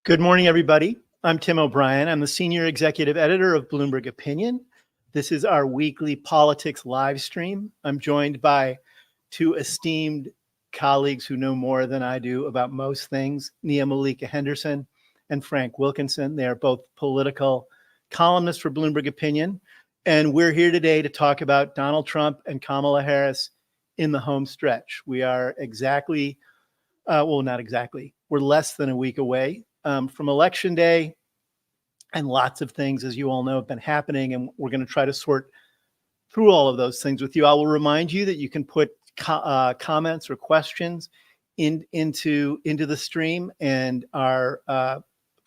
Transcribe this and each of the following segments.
Good morning, everybody. I'm Tim O'Brien. I'm the senior executive editor of Bloomberg Opinion. This is our weekly politics live stream. I'm joined by two esteemed colleagues who know more than I do about most things, Nia-Malika Henderson and Frank Wilkinson. They are both political columnists for Bloomberg Opinion. And we're here today to talk about Donald Trump and Kamala Harris in the home stretch. We are not exactly, we're less than a week away from Election Day, and lots of things, as you all know, have been happening, and we're going to try to sort through all of those things with you. I will remind you that you can put comments or questions into the stream, and our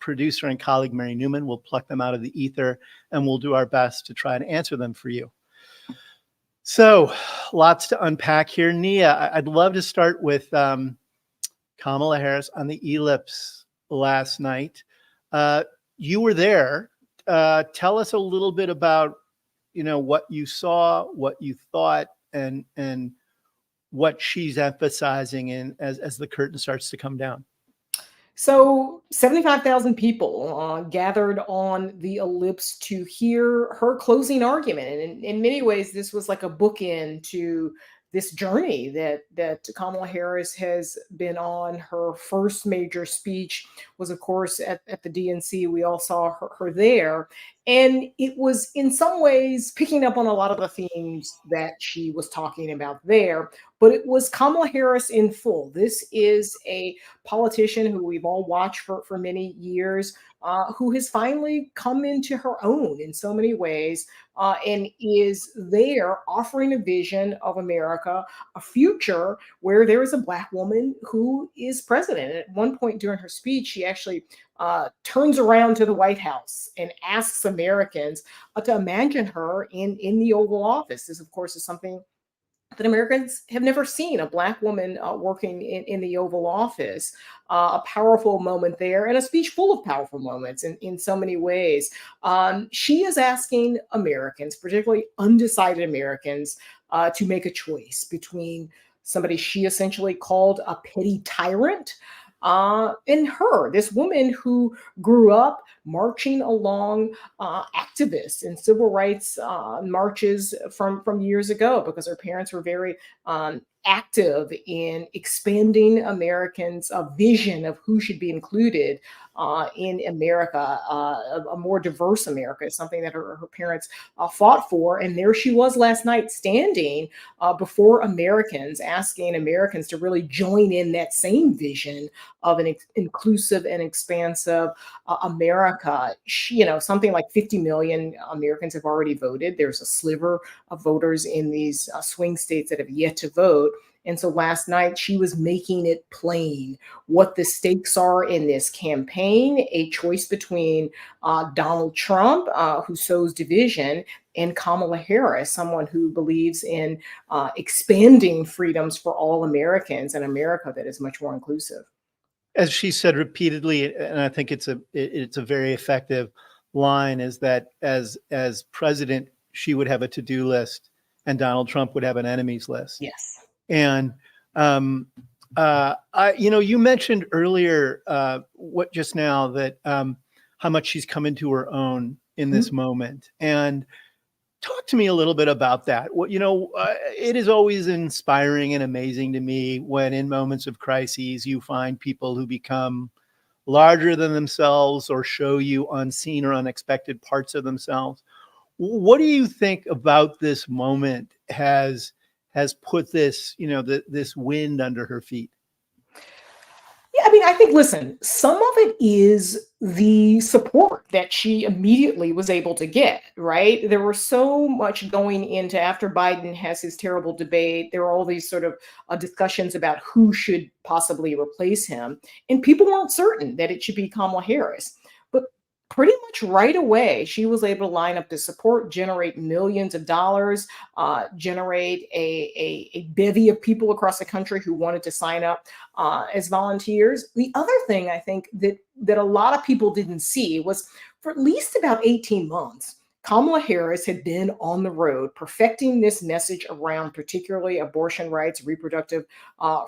producer and colleague, Mary Newman, will pluck them out of the ether, and we'll do our best to try and answer them for you. So lots to unpack here. Nia, I'd love to start with Kamala Harris on the ellipse last night. You were there. Tell us a little bit about, what you saw, what you thought, and what she's emphasizing in as the curtain starts to come down. So 75,000 people gathered on the ellipse to hear her closing argument. And in many ways, this was like a bookend to this journey that Kamala Harris has been on. Her first major speech was, of course, at the DNC. We all saw her there. And it was in some ways picking up on a lot of the themes that she was talking about there. But it was Kamala Harris in full. This is a politician who we've all watched for many years, who has finally come into her own in so many ways, and is there offering a vision of America, a future where there is a Black woman who is president. And at one point during her speech, she actually turns around to the White House and asks Americans to imagine her in the Oval Office. This, of course, is something that Americans have never seen, a Black woman working in the Oval Office. A powerful moment there, and a speech full of powerful moments in so many ways. She is asking Americans, particularly undecided Americans, to make a choice between somebody she essentially called a petty tyrant, and her, this woman who grew up marching along activists and civil rights marches from years ago, because her parents were very active in expanding Americans' vision of who should be included in America. A more diverse America is something that her parents fought for. And there she was last night, standing before Americans, asking Americans to really join in that same vision of an inclusive and expansive America. Something like 50 million Americans have already voted. There's a sliver of voters in these swing states that have yet to vote. And so last night, she was making it plain what the stakes are in this campaign, a choice between Donald Trump, who sows division, and Kamala Harris, someone who believes in expanding freedoms for all Americans, and America that is much more inclusive. As she said repeatedly, and I think it's a very effective line, is that as president, she would have a to-do list, and Donald Trump would have an enemies list. Yes. And you mentioned earlier just now that how much she's come into her own in this moment, and talk to me a little bit about that. It is always inspiring and amazing to me when in moments of crises you find people who become larger than themselves or show you unseen or unexpected parts of themselves. What do you think about this moment has put this, this wind under her feet? Yeah, I mean, I think, listen, some of it is the support that she immediately was able to get, right? There was so much going into after Biden has his terrible debate. There were all these sort of discussions about who should possibly replace him. And people weren't certain that it should be Kamala Harris. But pretty much right away, she was able to line up the support, generate millions of dollars, generate a bevy of people across the country who wanted to sign up as volunteers. The other thing I think that a lot of people didn't see was, for at least about 18 months, Kamala Harris had been on the road perfecting this message around particularly abortion rights, reproductive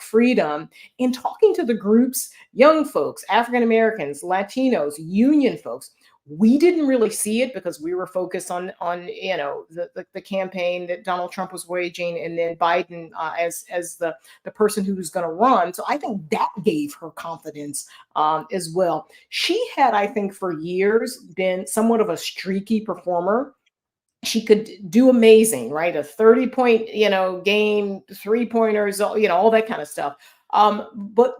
freedom, and talking to the groups, young folks, African Americans, Latinos, union folks. We didn't really see it because we were focused on the campaign that Donald Trump was waging, and then Biden as the person who was going to run. So I think that gave her confidence as well. She had, I think, for years been somewhat of a streaky performer. She could do amazing, right? A 30-point, game, 3-pointers, all that kind of stuff. But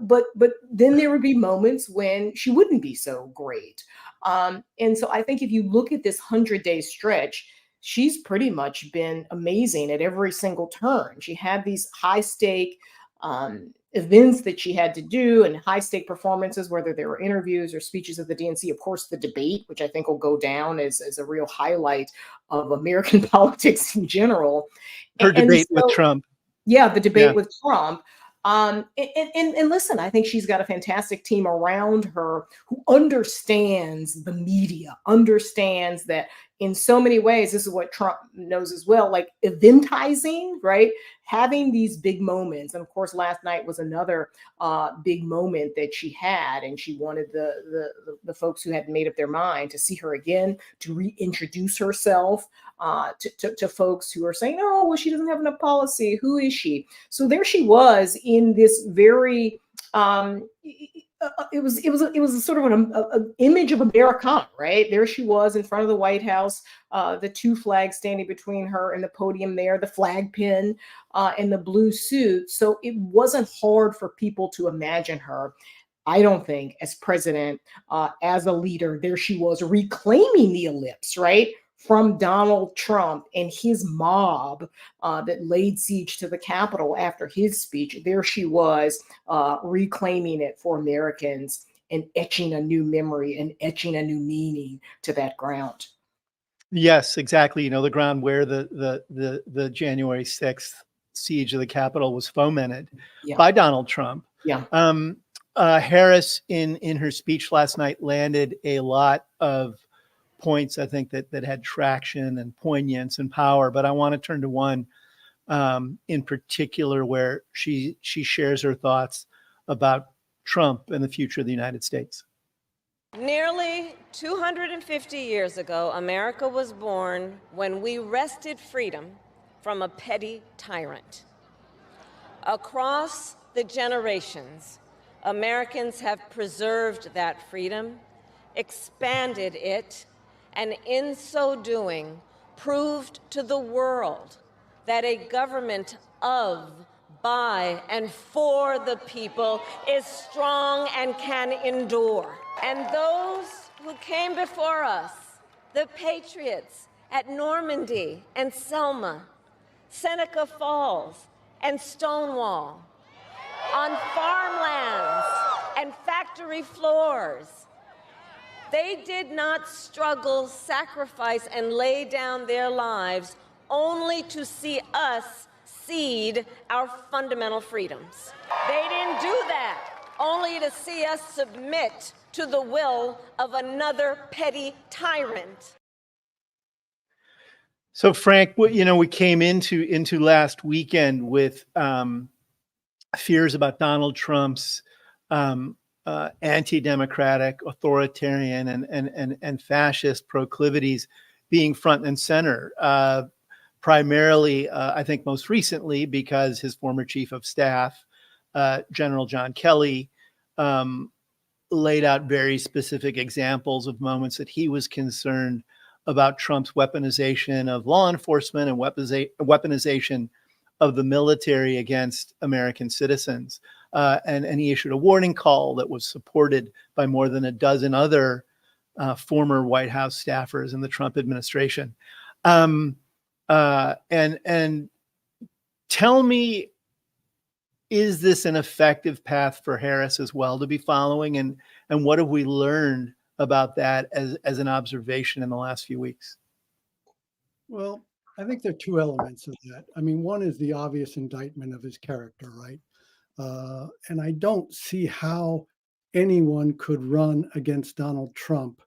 then there would be moments when she wouldn't be so great. And so I think if you look at this 100-day stretch, she's pretty much been amazing at every single turn. She had these high stake events that she had to do and high stake performances, whether they were interviews or speeches at the DNC. Of course, the debate, which I think will go down as a real highlight of American politics in general. Her debate with Trump. Yeah, the debate with Trump. And listen, I think she's got a fantastic team around her who understands the media, understands that in so many ways, this is what Trump knows as well, like eventizing, right? Having these big moments. And of course, last night was another big moment that she had. And she wanted the folks who had made up their mind to see her again, to reintroduce herself to folks who are saying, oh, well, she doesn't have enough policy. Who is she? So there she was in this very it was a sort of an image of Americana, right? There she was in front of the White House, the two flags standing between her and the podium there, the flag pin and the blue suit. So it wasn't hard for people to imagine her, I don't think, as president, as a leader. There she was reclaiming the ellipse, right? From Donald Trump and his mob that laid siege to the Capitol after his speech. There she was reclaiming it for Americans and etching a new memory and etching a new meaning to that ground. Yes, exactly. The ground where the January 6th siege of the Capitol was fomented by Donald Trump. Yeah. Harris in her speech last night landed a lot of points, I think, that had traction and poignance and power. But I want to turn to one in particular where she shares her thoughts about Trump and the future of the United States. Nearly 250 years ago, America was born when we wrested freedom from a petty tyrant. Across the generations, Americans have preserved that freedom, expanded it, and in so doing, proved to the world that a government of, by, and for the people is strong and can endure. And those who came before us, the patriots at Normandy and Selma, Seneca Falls and Stonewall, on farmlands and factory floors, they did not struggle, sacrifice, and lay down their lives only to see us cede our fundamental freedoms. They didn't do that only to see us submit to the will of another petty tyrant. So, Frank, we came into last weekend with fears about Donald Trump's anti-democratic, authoritarian, and fascist proclivities being front and center. Primarily, I think most recently, because his former chief of staff, General John Kelly, laid out very specific examples of moments that he was concerned about Trump's weaponization of law enforcement and weaponization of the military against American citizens. And he issued a warning call that was supported by more than a dozen other former White House staffers in the Trump administration. And tell me, is this an effective path for Harris as well to be following? And what have we learned about that as an observation in the last few weeks? Well, I think there are two elements of that. I mean, one is the obvious indictment of his character, right? And I don't see how anyone could run against Donald Trump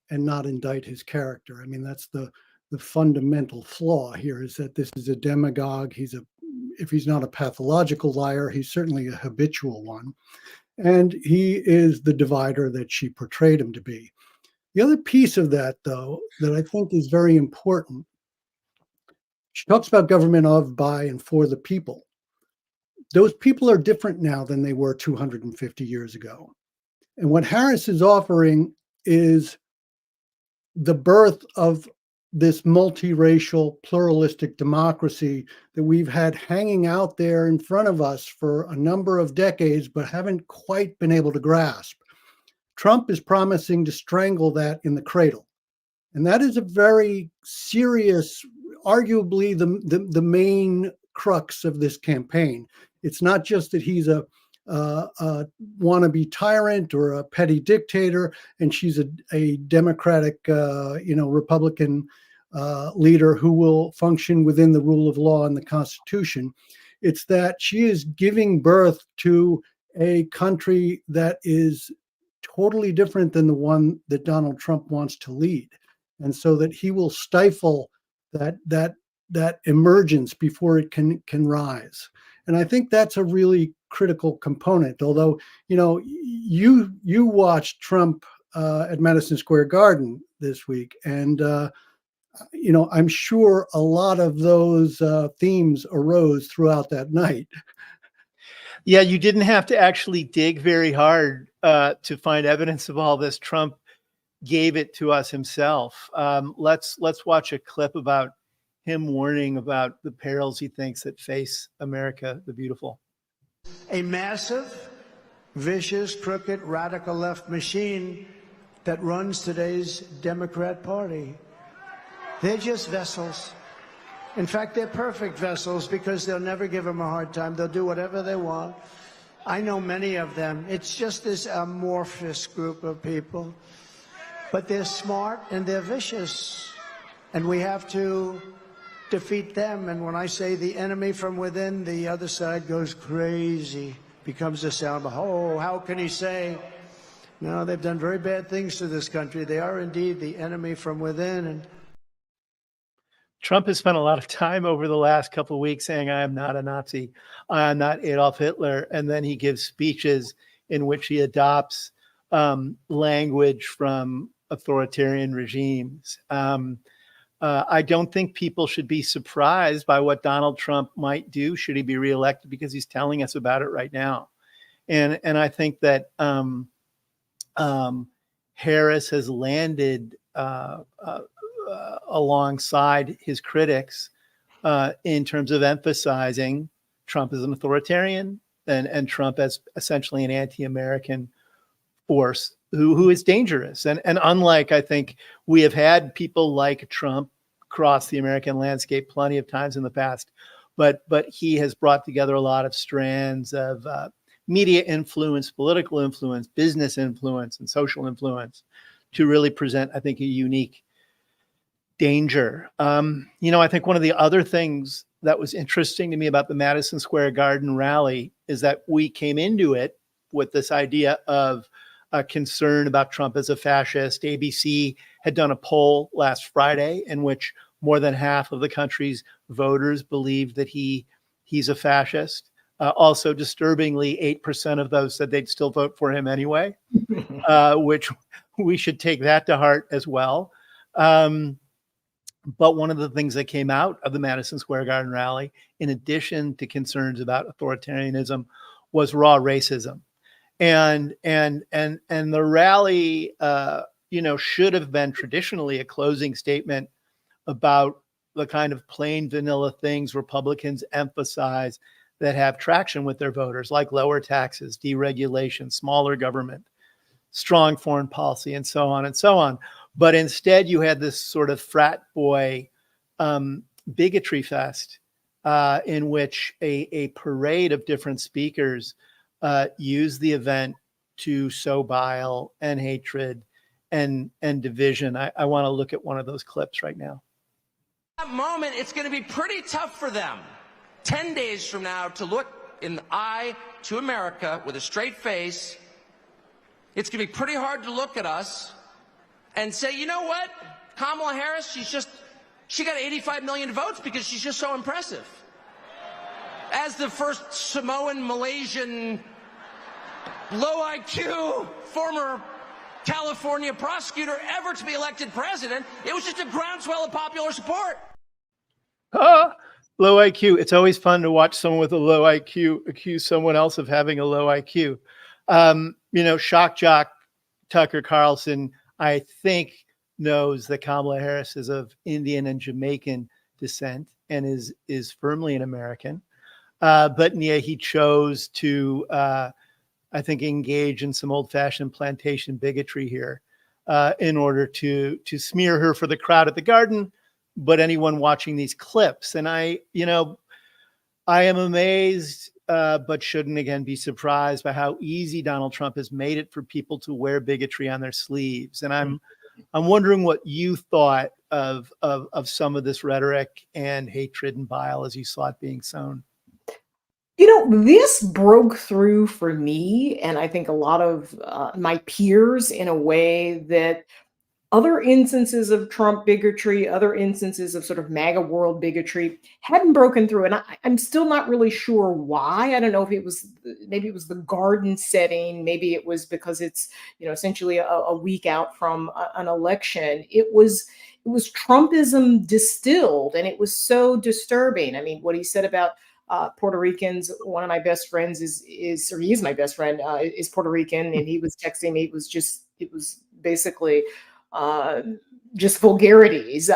and not indict his character. I mean, that's the the fundamental flaw here, is that this is a demagogue. If he's not a pathological liar, he's certainly a habitual one. And he is the divider that she portrayed him to be. The other piece of that, though, that I think is very important, she talks about government of, by, and for the people. Those people are different now than they were 250 years ago. And what Harris is offering is the birth of this multiracial, pluralistic democracy that we've had hanging out there in front of us for a number of decades, but haven't quite been able to grasp. Trump is promising to strangle that in the cradle. And that is a very serious, arguably the main crux of this campaign. It's not just that he's a wannabe tyrant or a petty dictator, and she's a Democratic, Republican leader who will function within the rule of law and the Constitution. It's that she is giving birth to a country that is totally different than the one that Donald Trump wants to lead, and so that he will stifle that emergence before it can rise. And I think that's a really critical component. Although, you watched Trump at Madison Square Garden this week, and I'm sure a lot of those themes arose throughout that night. Yeah, you didn't have to actually dig very hard to find evidence of all this. Trump gave it to us himself. Let's watch a clip about him warning about the perils he thinks that face America the Beautiful. A massive, vicious, crooked, radical left machine that runs today's Democrat Party. They're just vessels. In fact, they're perfect vessels because they'll never give them a hard time. They'll do whatever they want. I know many of them. It's just this amorphous group of people. But they're smart and they're vicious. And we have to defeat them. And when I say the enemy from within, the other side goes crazy, becomes a sound. Oh, how can he say? No, they've done very bad things to this country. They are indeed the enemy from within. And Trump has spent a lot of time over the last couple of weeks saying, I am not a Nazi. I am not Adolf Hitler. And then he gives speeches in which he adopts language from authoritarian regimes. I don't think people should be surprised by what Donald Trump might do should he be reelected, because he's telling us about it right now. And I think that Harris has landed alongside his critics in terms of emphasizing Trump as an authoritarian and Trump as essentially an anti-American force who is dangerous. And unlike, I think, we have had people like Trump cross the American landscape plenty of times in the past, but he has brought together a lot of strands of media influence, political influence, business influence, and social influence to really present, I think, a unique danger. I think one of the other things that was interesting to me about the Madison Square Garden rally is that we came into it with this idea of a concern about Trump as a fascist. ABC had done a poll last Friday in which more than half of the country's voters believed that he's a fascist. Also, disturbingly, 8% of those said they'd still vote for him anyway, which we should take that to heart as well. But one of the things that came out of the Madison Square Garden rally, in addition to concerns about authoritarianism, was raw racism. And the rally, should have been traditionally a closing statement about the kind of plain vanilla things Republicans emphasize that have traction with their voters, like lower taxes, deregulation, smaller government, strong foreign policy, and so on and so on. But instead, you had this sort of frat boy bigotry fest in which a parade of different speakers used the event to sow bile and hatred and division. I want to look at one of those clips right now. That moment, it's going to be pretty tough for them 10 days from now to look in the eye to America with a straight face. It's going to be pretty hard to look at us and say, you know what, Kamala Harris, She got 85 million votes because she's just so impressive. As the first Samoan, Malaysian, low IQ, former California prosecutor ever to be elected president, it was just a groundswell of popular support. Low IQ. It's always fun to watch someone with a low IQ accuse someone else of having a low IQ. Shock jock Tucker Carlson, I think, knows that Kamala Harris is of Indian and Jamaican descent and is firmly an American. But Nia, he chose to, I think, engage in some old-fashioned plantation bigotry here in order to smear her for the crowd at the Garden, but anyone watching these clips. And I am amazed, but shouldn't again be surprised by how easy Donald Trump has made it for people to wear bigotry on their sleeves. And I'm wondering what you thought of some of this rhetoric and hatred and bile as you saw it being sown. This broke through for me, and I think a lot of my peers, in a way that other instances of Trump bigotry, other instances of sort of MAGA world bigotry hadn't broken through. And I'm still not really sure why. I don't know if maybe it was the Garden setting. Maybe it was because it's, essentially a week out from an election. It was Trumpism distilled, and it was so disturbing. I mean, what he said about Puerto Ricans. One of my best friends he is my best friend, is Puerto Rican, and he was texting me. It was basically just vulgarities,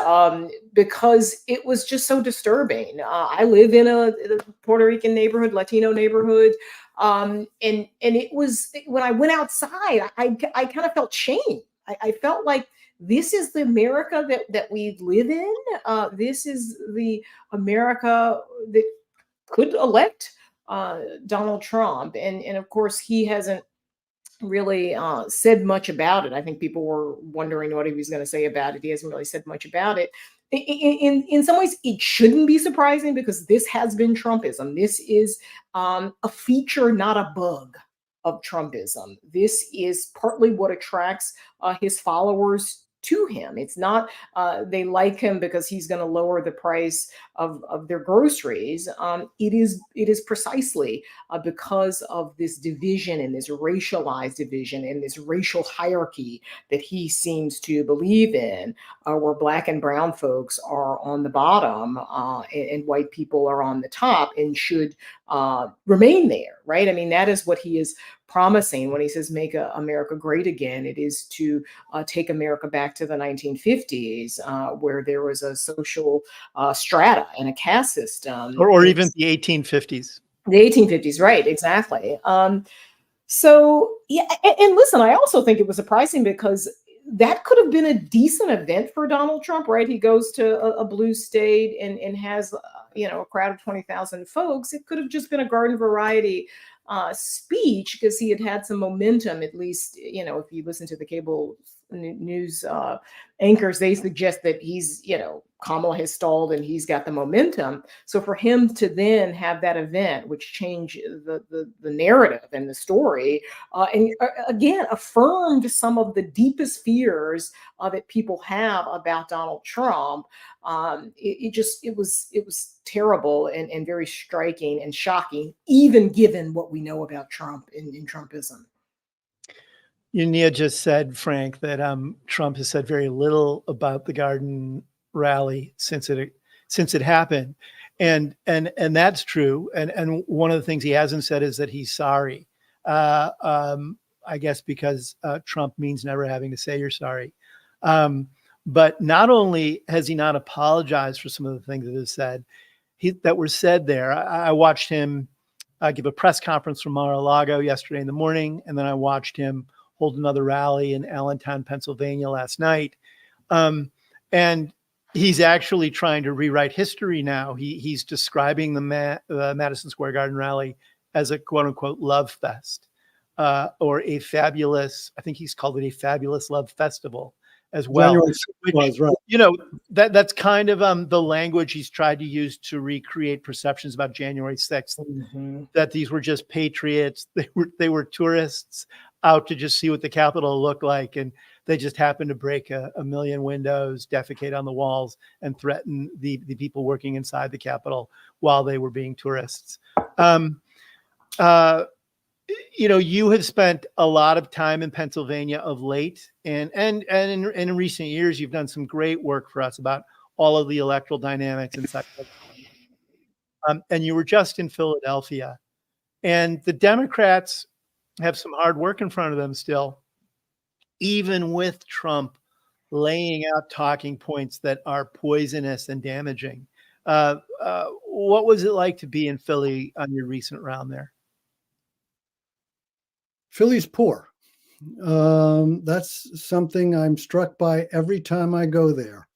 because it was just so disturbing. I live in a Puerto Rican neighborhood, Latino neighborhood. And it was, when I went outside, I kind of felt shame. I felt like this is the America that we live in. This is the America that could elect Donald Trump. And of course, he hasn't really said much about it. I think people were wondering what he was going to say about it. He hasn't really said much about it. In some ways, it shouldn't be surprising, because this has been Trumpism. This is a feature, not a bug of Trumpism. This is partly what attracts his followers to him. It's not they like him because he's going to lower the price of their groceries. It is precisely because of this division and this racialized division and this racial hierarchy that he seems to believe in, where Black and brown folks are on the bottom and white people are on the top and should remain there, right? I mean, that is what he is promising when he says make America great again. It is to take America back to the 1950s, where there was a social strata and a caste system. Or even the 1850s. The 1850s, right, exactly. So, yeah, and listen, I also think it was surprising because that could have been a decent event for Donald Trump, right? He goes to a blue state and has, a crowd of 20,000 folks. It could have just been a garden variety speech, because he had some momentum, at least, if you listen to the cable news anchors, they suggest that he's, Kamala has stalled and he's got the momentum. So for him to then have that event, which changed the narrative and the story, and again, affirmed some of the deepest fears that people have about Donald Trump, it was terrible and very striking and shocking, even given what we know about Trump in Trumpism. Nia just said, Frank, that Trump has said very little about the Garden rally since it happened, and that's true. And one of the things he hasn't said is that he's sorry. I guess because Trump means never having to say you're sorry. But not only has he not apologized for some of the things that have said that were said there. I watched him give a press conference from Mar-a-Lago yesterday in the morning, and then I watched him hold another rally in Allentown, Pennsylvania last night. And he's actually trying to rewrite history now. He's describing the Madison Square Garden rally as a quote unquote love fest, or a fabulous, I think he's called it a fabulous love festival as well. Was, right. That's kind of the language he's tried to use to recreate perceptions about January 6th, that these were just patriots. They were tourists. out to just see what the Capitol looked like, and they just happened to break a million windows, defecate on the walls, and threaten the people working inside the Capitol while they were being tourists. You have spent a lot of time in Pennsylvania of late, and in recent years, you've done some great work for us about all of the electoral dynamics inside. And you were just in Philadelphia, and the Democrats have some hard work in front of them still, even with Trump laying out talking points that are poisonous and damaging. What was it like to be in Philly on your recent round there? Philly's poor. That's something I'm struck by every time I go there.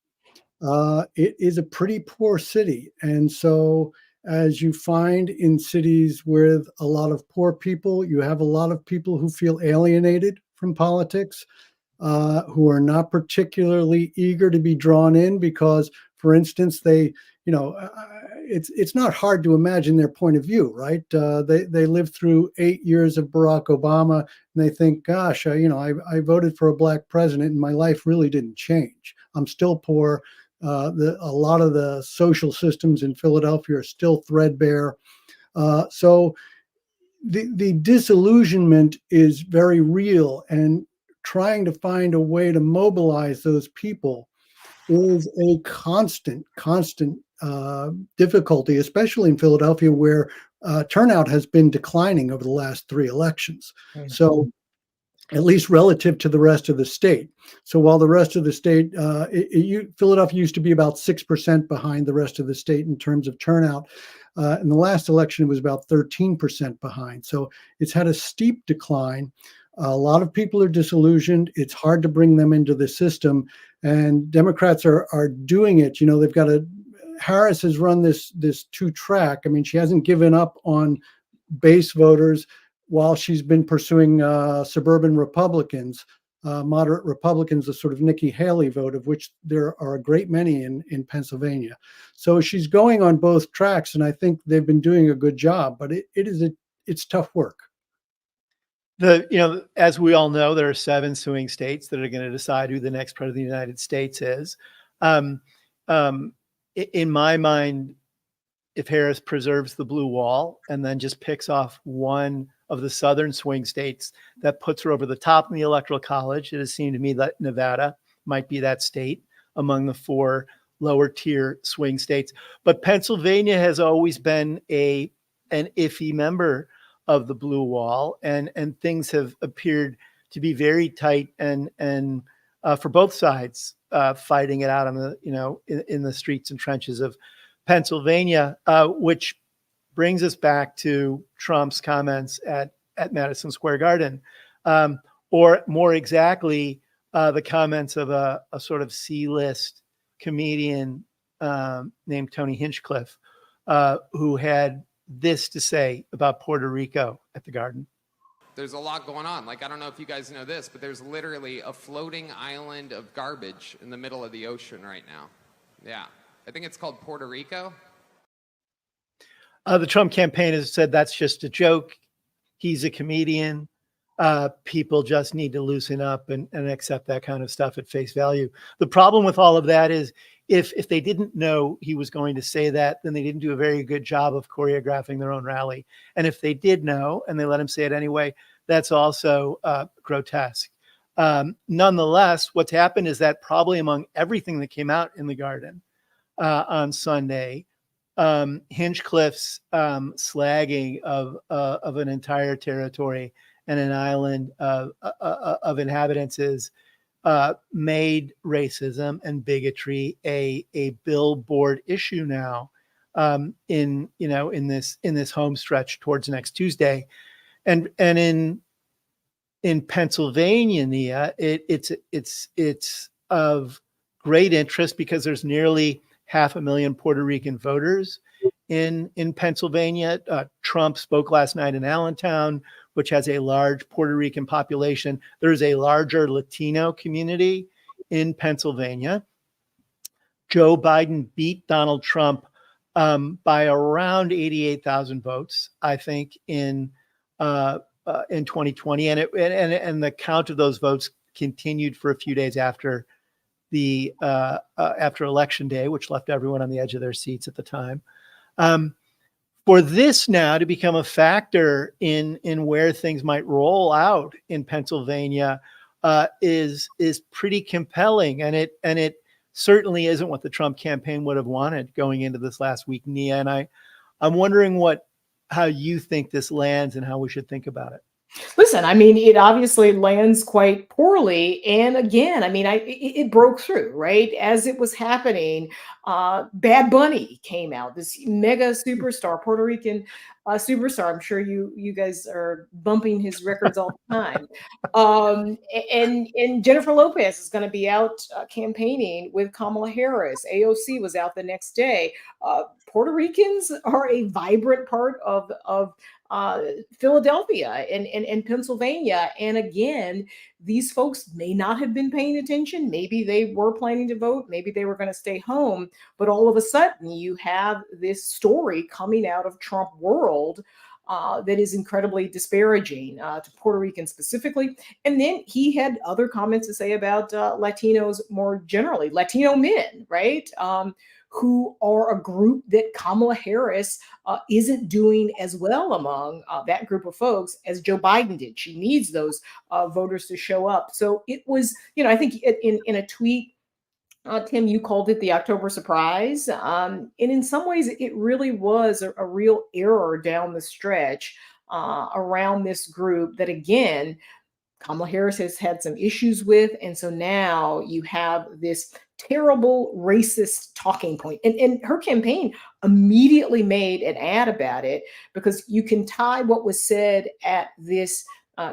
It is a pretty poor city. And so, as you find in cities with a lot of poor people, you have a lot of people who feel alienated from politics, who are not particularly eager to be drawn in because, for instance, it's not hard to imagine their point of view, right? They lived through 8 years of Barack Obama, and they think, gosh, I voted for a black president, and my life really didn't change. I'm still poor. A lot of the social systems in Philadelphia are still threadbare. So the disillusionment is very real, and trying to find a way to mobilize those people is a constant difficulty, especially in Philadelphia, where turnout has been declining over the last 3 elections. So, at least relative to the rest of the state. So while the rest of the state, Philadelphia used to be about 6% behind the rest of the state in terms of turnout. In the last election, it was about 13% behind. So it's had a steep decline. A lot of people are disillusioned. It's hard to bring them into the system. And Democrats are doing it. They've got Harris has run this 2-track. I mean, she hasn't given up on base voters while she's been pursuing suburban Republicans, moderate Republicans, the sort of Nikki Haley vote, of which there are a great many in Pennsylvania. So she's going on both tracks, and I think they've been doing a good job, but it's tough work. As we all know, there are 7 swing states that are going to decide who the next president of the United States is. In my mind, if Harris preserves the blue wall and then just picks off one of the southern swing states, that puts her over the top in the Electoral College. It has seemed to me that Nevada might be that state among the 4 lower tier swing states. But Pennsylvania has always been an iffy member of the blue wall, and things have appeared to be very tight and for both sides, fighting it out in the streets and trenches of Pennsylvania, which brings us back to Trump's comments at Madison Square Garden, or more exactly, the comments of a sort of C-list comedian named Tony Hinchcliffe, who had this to say about Puerto Rico at the Garden. There's a lot going on. I don't know if you guys know this, but there's literally a floating island of garbage in the middle of the ocean right now. Yeah. I think it's called Puerto Rico. The Trump campaign has said that's just a joke. He's a comedian. People just need to loosen up and accept that kind of stuff at face value. The problem with all of that is if they didn't know he was going to say that, then they didn't do a very good job of choreographing their own rally. And if they did know and they let him say it anyway, that's also grotesque. Nonetheless, what's happened is that probably among everything that came out in the Garden on Sunday, Hinchcliffe's slagging of an entire territory and an island of inhabitants is made racism and bigotry a billboard issue now in this home stretch towards next Tuesday, and in Pennsylvania, Nia, it's of great interest because there's nearly 500,000 Puerto Rican voters in Pennsylvania. Trump spoke last night in Allentown, which has a large Puerto Rican population. There's a larger Latino community in Pennsylvania. Joe Biden beat Donald Trump by around 88,000 votes, I think, in in 2020, and the count of those votes continued for a few days after the after Election Day, which left everyone on the edge of their seats at the time. For this now to become a factor in where things might roll out in Pennsylvania is pretty compelling, and it certainly isn't what the Trump campaign would have wanted going into this last week, Nia. And I'm wondering how you think this lands and how we should think about it. Listen, I mean, it obviously lands quite poorly. And again, I mean, it broke through, right? As it was happening, Bad Bunny came out, this mega superstar, Puerto Rican superstar. I'm sure you guys are bumping his records all the time. And Jennifer Lopez is going to be out campaigning with Kamala Harris. AOC was out the next day. Puerto Ricans are a vibrant part of Philadelphia and Pennsylvania. And again, these folks may not have been paying attention. Maybe they were planning to vote. Maybe they were going to stay home. But all of a sudden, you have this story coming out of Trump world that is incredibly disparaging to Puerto Ricans specifically. And then he had other comments to say about Latinos more generally, Latino men, right? Who are a group that Kamala Harris isn't doing as well among that group of folks as Joe Biden did. She needs those voters to show up. So it was, I think in a tweet, Tim, you called it the October surprise. And in some ways, it really was a real error down the stretch around this group that, again, Kamala Harris has had some issues with. And so now you have this terrible racist talking point. And her campaign immediately made an ad about it, because you can tie what was said at this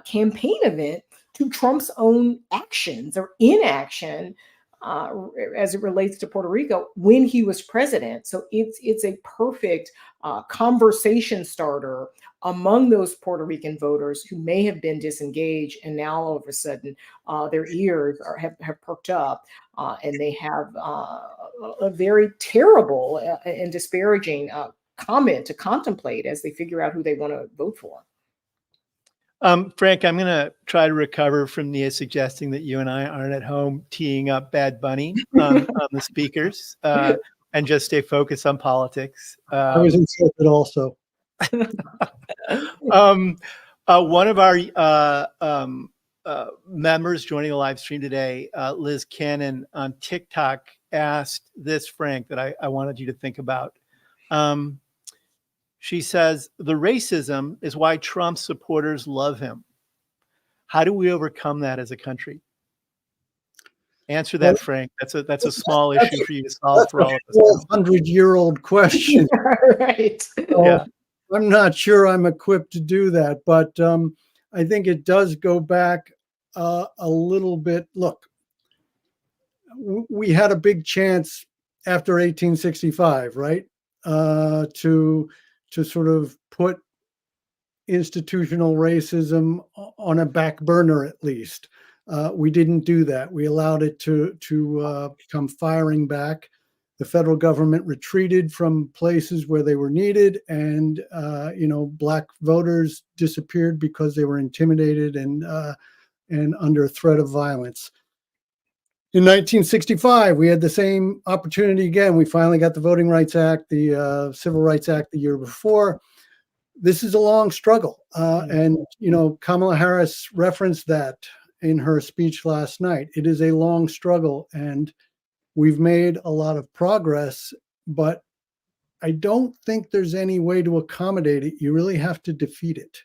campaign event to Trump's own actions or inaction as it relates to Puerto Rico when he was president. So it's a perfect conversation starter among those Puerto Rican voters who may have been disengaged, and now all of a sudden their ears have perked up, and they have a very terrible and disparaging comment to contemplate as they figure out who they want to vote for. Frank, I'm going to try to recover from Nia suggesting that you and I aren't at home teeing up Bad Bunny on the speakers and just stay focused on politics. I was insulted also. One of our members joining the live stream today, Liz Cannon on TikTok, asked this, Frank, that I wanted you to think about. She says, the racism is why Trump supporters love him. How do we overcome that as a country? Answer that, Frank. That's a small issue for you to solve for all of us. 100-year-old question. Right. Yeah. I'm not sure I'm equipped to do that, but I think it does go back a little bit. Look, we had a big chance after 1865, right? To sort of put institutional racism on a back burner, at least. We didn't do that. We allowed it to come firing back. The federal government retreated from places where they were needed, and Black voters disappeared because they were intimidated and under threat of violence. In 1965, we had the same opportunity again. We finally got the Voting Rights Act, the Civil Rights Act the year before. This is a long struggle. And Kamala Harris referenced that in her speech last night. It is a long struggle, and we've made a lot of progress, but I don't think there's any way to accommodate it. You really have to defeat it.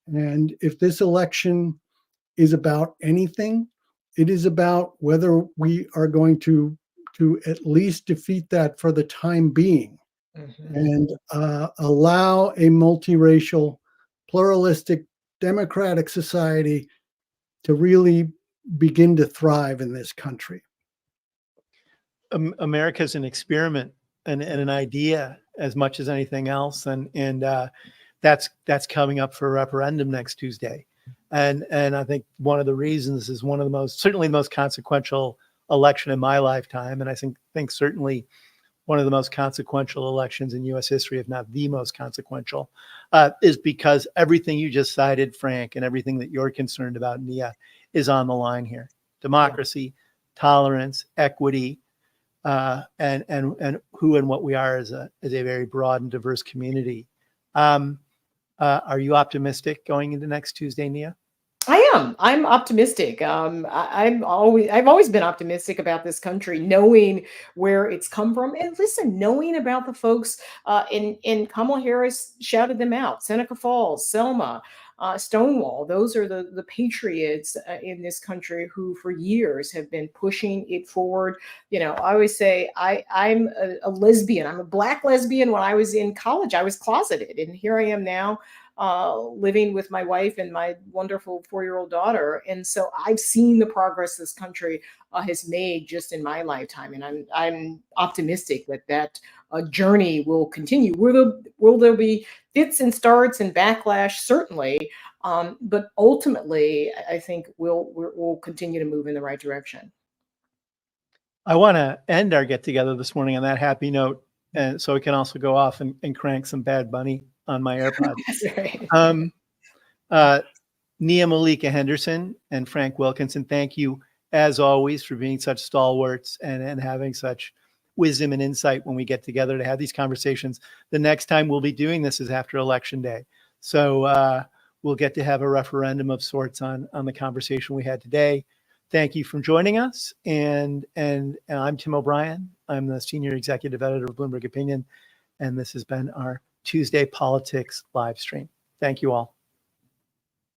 And if this election is about anything, it is about whether we are going to at least defeat that for the time being, and allow a multiracial, pluralistic, democratic society to really begin to thrive in this country. America is an experiment and an idea as much as anything else, and that's coming up for a referendum next Tuesday. And I think one of the reasons is certainly the most consequential election in my lifetime, and I think certainly one of the most consequential elections in U.S. history, if not the most consequential, is because everything you just cited, Frank, and everything that you're concerned about, Nia, is on the line here. Democracy, tolerance, equity, and who and what we are as a very broad and diverse community. Are you optimistic going into next Tuesday, Nia? I am. I'm optimistic. I've always been optimistic about this country, knowing where it's come from, and listen, knowing about the folks. And Kamala Harris shouted them out: Seneca Falls, Selma, Stonewall. Those are the patriots in this country who, for years, have been pushing it forward. You know, I always say I'm a lesbian. I'm a Black lesbian. When I was in college, I was closeted, and here I am now, living with my wife and my wonderful 4-year-old daughter. And so I've seen the progress this country has made just in my lifetime. And I'm optimistic that journey will continue. Will there be fits and starts and backlash? Certainly. But ultimately, I think we'll continue to move in the right direction. I want to end our get together this morning on that happy note. And so we can also go off and crank some Bad Bunny on my AirPods. That's right. Nia-Malika Henderson and Frank Wilkinson, thank you as always for being such stalwarts and having such wisdom and insight when we get together to have these conversations. The next time we'll be doing this is after Election Day. So we'll get to have a referendum of sorts on the conversation we had today. Thank you for joining us. And I'm Tim O'Brien. I'm the Senior Executive Editor of Bloomberg Opinion. And this has been our Tuesday Politics live stream. Thank you all.